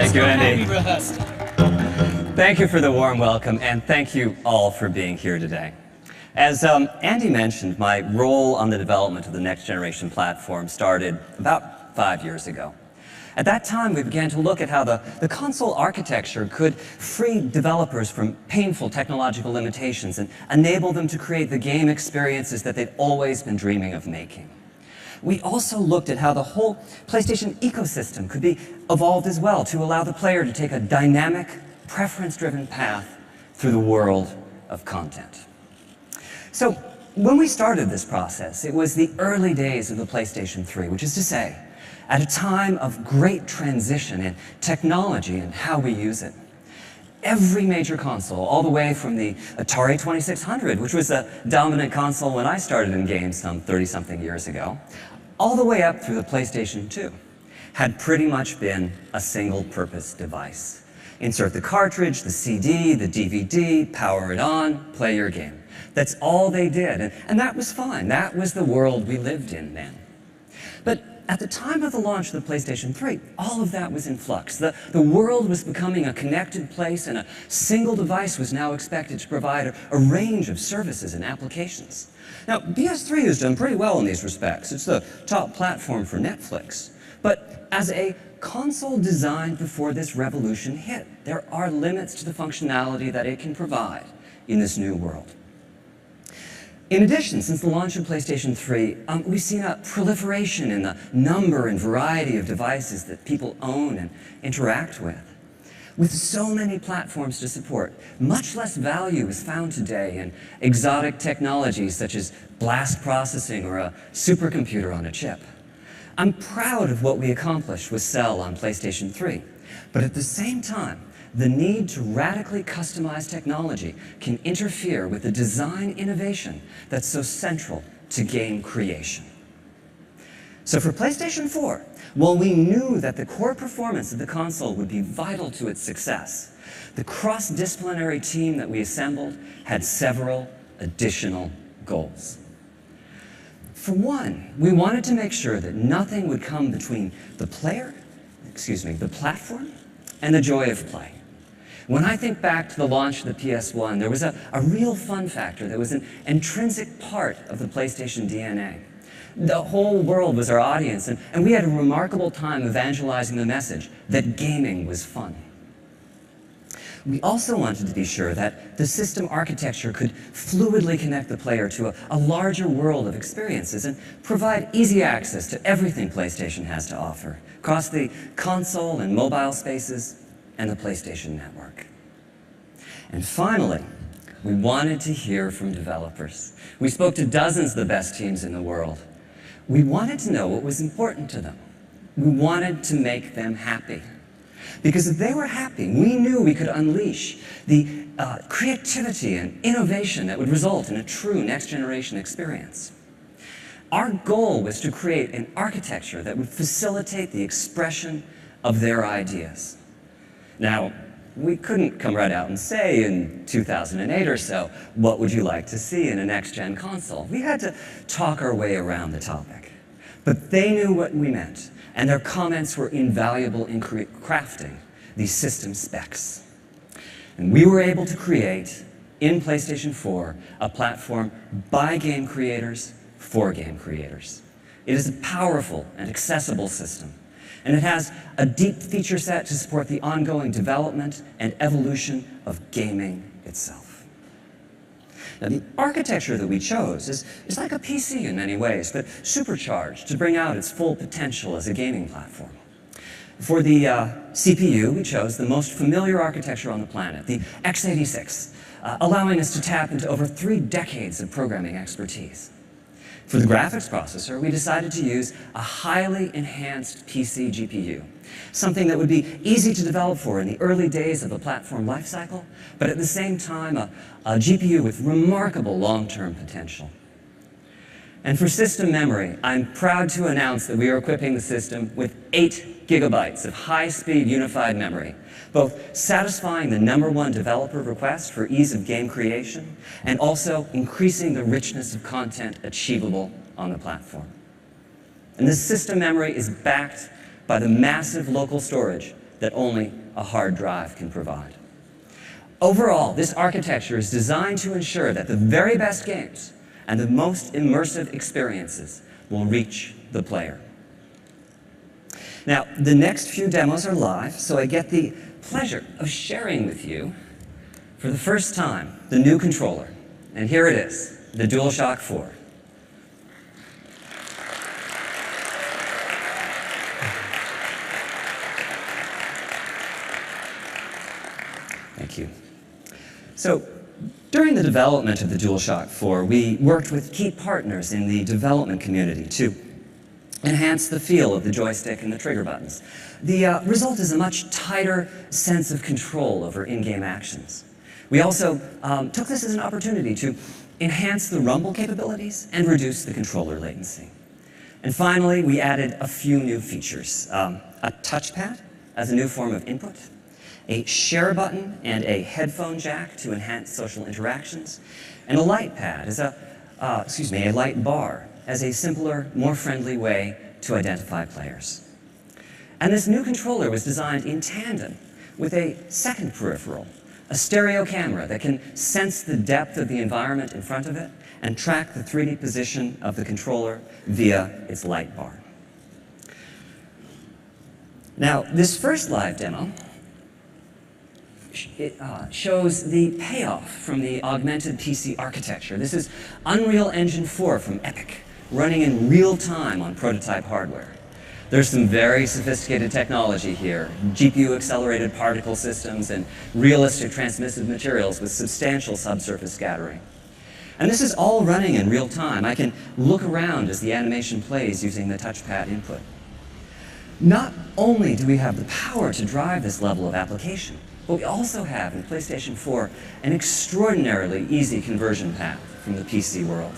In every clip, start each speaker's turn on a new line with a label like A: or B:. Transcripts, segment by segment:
A: Thank you, Andy.
B: We rehearsed.
A: Thank you for the warm welcome, and thank you all for being here today. As Andy mentioned, my role on the development of the next generation platform started about 5 years ago. At that time, we began to look at how the console architecture could free developers from painful technological limitations and enable them to create the game experiences that they'd always been dreaming of making. We also looked at how the whole PlayStation ecosystem could be evolved as well to allow the player to take a dynamic, preference-driven path through the world of content. So when we started this process, it was the early days of the PlayStation 3, which is to say, at a time of great transition in technology and how we use it. Every major console, all the way from the Atari 2600, which was a dominant console when I started in games some 30-something years ago, all the way up through the PlayStation 2, had pretty much been a single-purpose device. Insert the cartridge, the CD, the DVD, power it on, play your game. That's all they did, and that was fine. That was the world we lived in then. But at the time of the launch of the PlayStation 3, all of that was in flux. The world was becoming a connected place, and a single device was now expected to provide a range of services and applications. Now, PS3 has done pretty well in these respects. It's the top platform for Netflix. But as a console designed before this revolution hit, there are limits to the functionality that it can provide in this new world. In addition, since the launch of PlayStation 3, we've seen a proliferation in the number and variety of devices that people own and interact with. With so many platforms to support, much less value is found today in exotic technologies such as blast processing or a supercomputer on a chip. I'm proud of what we accomplished with Cell on PlayStation 3, but at the same time, the need to radically customize technology can interfere with the design innovation that's so central to game creation. So for PlayStation 4, while we knew that the core performance of the console would be vital to its success, the cross-disciplinary team that we assembled had several additional goals. For one, we wanted to make sure that nothing would come between the platform, and the joy of play. When I think back to the launch of the PS1, there was a real fun factor that was an intrinsic part of the PlayStation DNA. The whole world was our audience, and we had a remarkable time evangelizing the message that gaming was fun. We also wanted to be sure that the system architecture could fluidly connect the player to a larger world of experiences and provide easy access to everything PlayStation has to offer, across the console and mobile spaces and the PlayStation Network. And finally, we wanted to hear from developers. We spoke to dozens of the best teams in the world. We wanted to know what was important to them. We wanted to make them happy. Because if they were happy, we knew we could unleash the creativity and innovation that would result in a true next-generation experience. Our goal was to create an architecture that would facilitate the expression of their ideas. Now, we couldn't come right out and say in 2008 or so, what would you like to see in a next-gen console? We had to talk our way around the topic. But they knew what we meant, and their comments were invaluable in crafting these system specs. And we were able to create, in PlayStation 4, a platform by game creators for game creators. It is a powerful and accessible system, and it has a deep feature set to support the ongoing development and evolution of gaming itself. Now, the architecture that we chose is like a PC in many ways, but supercharged to bring out its full potential as a gaming platform. For the CPU, we chose the most familiar architecture on the planet, the x86, allowing us to tap into over 3 decades of programming expertise. For the graphics processor, we decided to use a highly enhanced PC GPU, something that would be easy to develop for in the early days of the platform lifecycle, but at the same time, a GPU with remarkable long-term potential. And for system memory, I'm proud to announce that we are equipping the system with 8 gigabytes of high-speed unified memory, both satisfying the #1 developer request for ease of game creation and also increasing the richness of content achievable on the platform. And this system memory is backed by the massive local storage that only a hard drive can provide. Overall, this architecture is designed to ensure that the very best games and the most immersive experiences will reach the player. Now, the next few demos are live, so I get the pleasure of sharing with you, for the first time, the new controller. And here it is, the DualShock 4. Thank you. So, during the development of the DualShock 4, we worked with key partners in the development community to enhance the feel of the joystick and the trigger buttons. The result is a much tighter sense of control over in-game actions. We also took this as an opportunity to enhance the rumble capabilities and reduce the controller latency. And finally, we added a few new features. A touchpad as a new form of input, a share button and a headphone jack to enhance social interactions, and a light pad as a light bar as a simpler, more friendly way to identify players. And this new controller was designed in tandem with a second peripheral, a stereo camera that can sense the depth of the environment in front of it and track the 3D position of the controller via its light bar. Now, this first live demo shows the payoff from the augmented PC architecture. This is Unreal Engine 4 from Epic, running in real time on prototype hardware. There's some very sophisticated technology here, GPU-accelerated particle systems and realistic transmissive materials with substantial subsurface scattering. And this is all running in real time. I can look around as the animation plays using the touchpad input. Not only do we have the power to drive this level of application, but we also have in PlayStation 4 an extraordinarily easy conversion path from the PC world.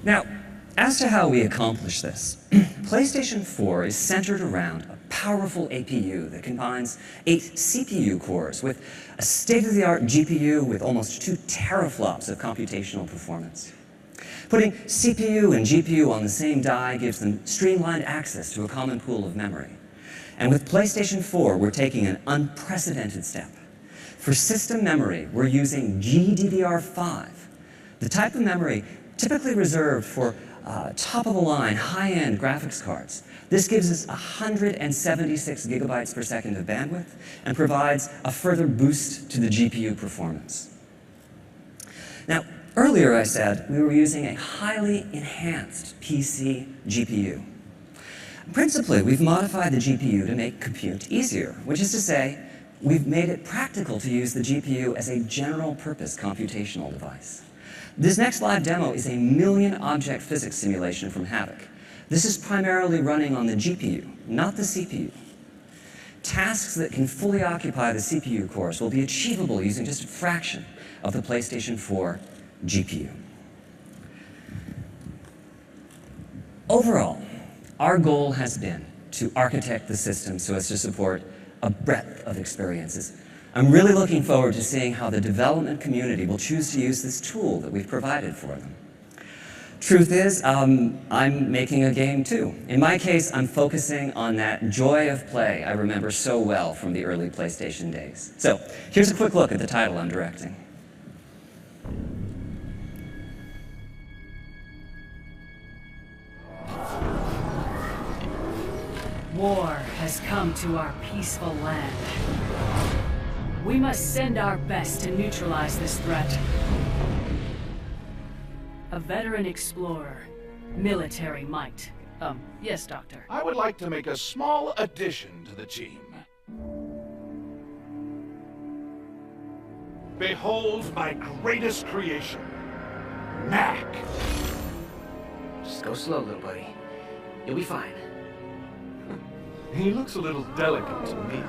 A: Now, as to how we accomplish this, PlayStation 4 is centered around a powerful APU that combines 8 CPU cores with a state-of-the-art GPU with almost 2 teraflops of computational performance. Putting CPU and GPU on the same die gives them streamlined access to a common pool of memory. And with PlayStation 4, we're taking an unprecedented step. For system memory, we're using GDDR5, the type of memory typically reserved for top-of-the-line, high-end graphics cards. This gives us 176 gigabytes per second of bandwidth and provides a further boost to the GPU performance. Now, earlier I said we were using a highly enhanced PC GPU. Principally, we've modified the GPU to make compute easier, which is to say, we've made it practical to use the GPU as a general-purpose computational device. This next live demo is a million-object physics simulation from Havoc. This is primarily running on the GPU, not the CPU. Tasks that can fully occupy the CPU cores will be achievable using just a fraction of the PlayStation 4 GPU. Overall, our goal has been to architect the system so as to support a breadth of experiences. I'm really looking forward to seeing how the development community will choose to use this tool that we've provided for them. Truth is, I'm making a game too. In my case, I'm focusing on that joy of play I remember so well from the early PlayStation days. So, here's a quick look at the title I'm directing.
B: War has come to our peaceful land. We must send our best to neutralize this threat. A veteran explorer, military might. Yes, Doctor.
C: I would like to make a small addition to the team. Behold my greatest creation, Knack.
D: Just go slow, little buddy. You'll be fine.
C: He looks a little delicate to me.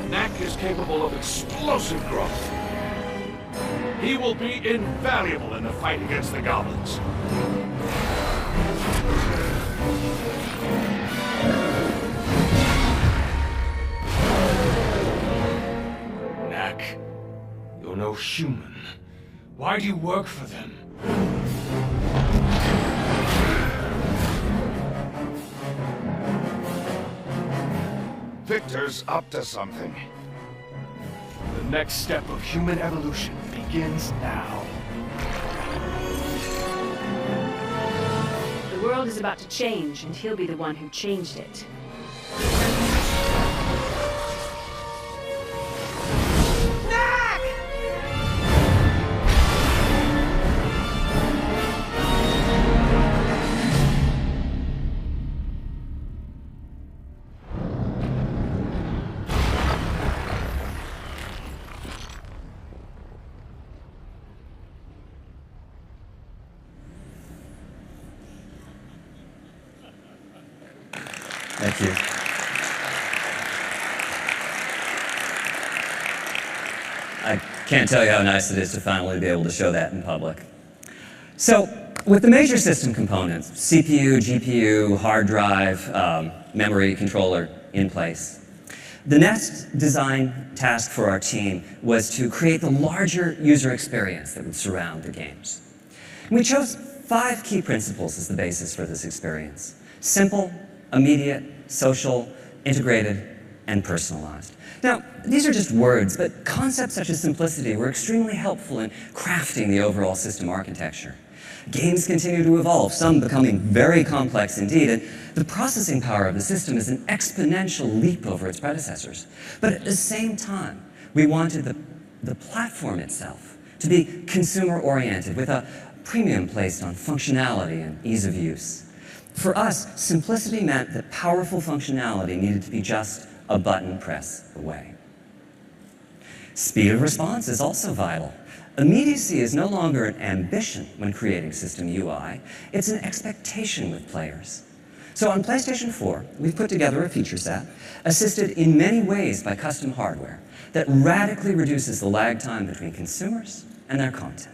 C: Knack is capable of explosive growth. He will be invaluable in the fight against the goblins. Knack, you're no human. Why do you work for them? Victor's up to something.
E: The next step of human evolution begins now.
B: The world is about to change, and he'll be the one who changed it.
A: Thank you. I can't tell you how nice it is to finally be able to show that in public. So, with the major system components, CPU, GPU, hard drive, memory controller in place, the next design task for our team was to create the larger user experience that would surround the games. We chose 5 key principles as the basis for this experience: simple, immediate, social, integrated, and personalized. Now, these are just words, but concepts such as simplicity were extremely helpful in crafting the overall system architecture. Games continue to evolve, some becoming very complex indeed, and the processing power of the system is an exponential leap over its predecessors. But at the same time, we wanted the platform itself to be consumer-oriented, with a premium placed on functionality and ease of use. For us, simplicity meant that powerful functionality needed to be just a button press away. Speed of response is also vital. Immediacy is no longer an ambition when creating system UI, it's an expectation with players. So on PlayStation 4, we've put together a feature set, assisted in many ways by custom hardware, that radically reduces the lag time between consumers and their content.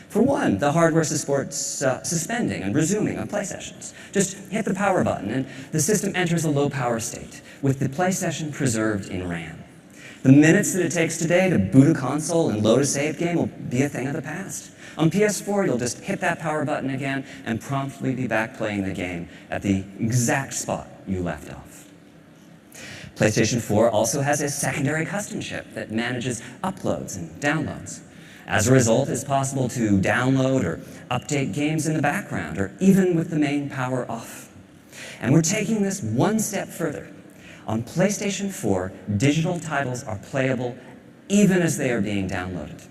A: For one, the hardware supports suspending and resuming on play sessions. Just hit the power button and the system enters a low power state, with the play session preserved in RAM. The minutes that it takes today to boot a console and load a save game will be a thing of the past. On PS4, you'll just hit that power button again and promptly be back playing the game at the exact spot you left off. PlayStation 4 also has a secondary custom chip that manages uploads and downloads. As a result, it's possible to download or update games in the background, or even with the main power off. And we're taking this one step further. On PlayStation 4, digital titles are playable even as they are being downloaded.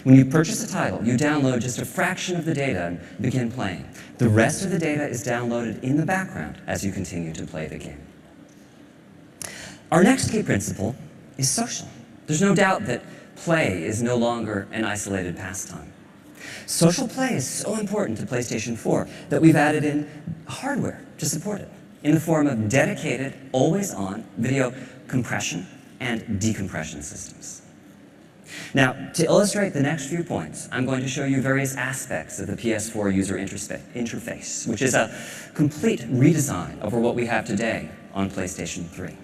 A: When you purchase a title, you download just a fraction of the data and begin playing. The rest of the data is downloaded in the background as you continue to play the game. Our next key principle is social. There's no doubt that play is no longer an isolated pastime. Social play is so important to PlayStation 4 that we've added in hardware to support it, in the form of dedicated, always-on video compression and decompression systems. Now, to illustrate the next few points, I'm going to show you various aspects of the PS4 user interface, which is a complete redesign over what we have today on PlayStation 3.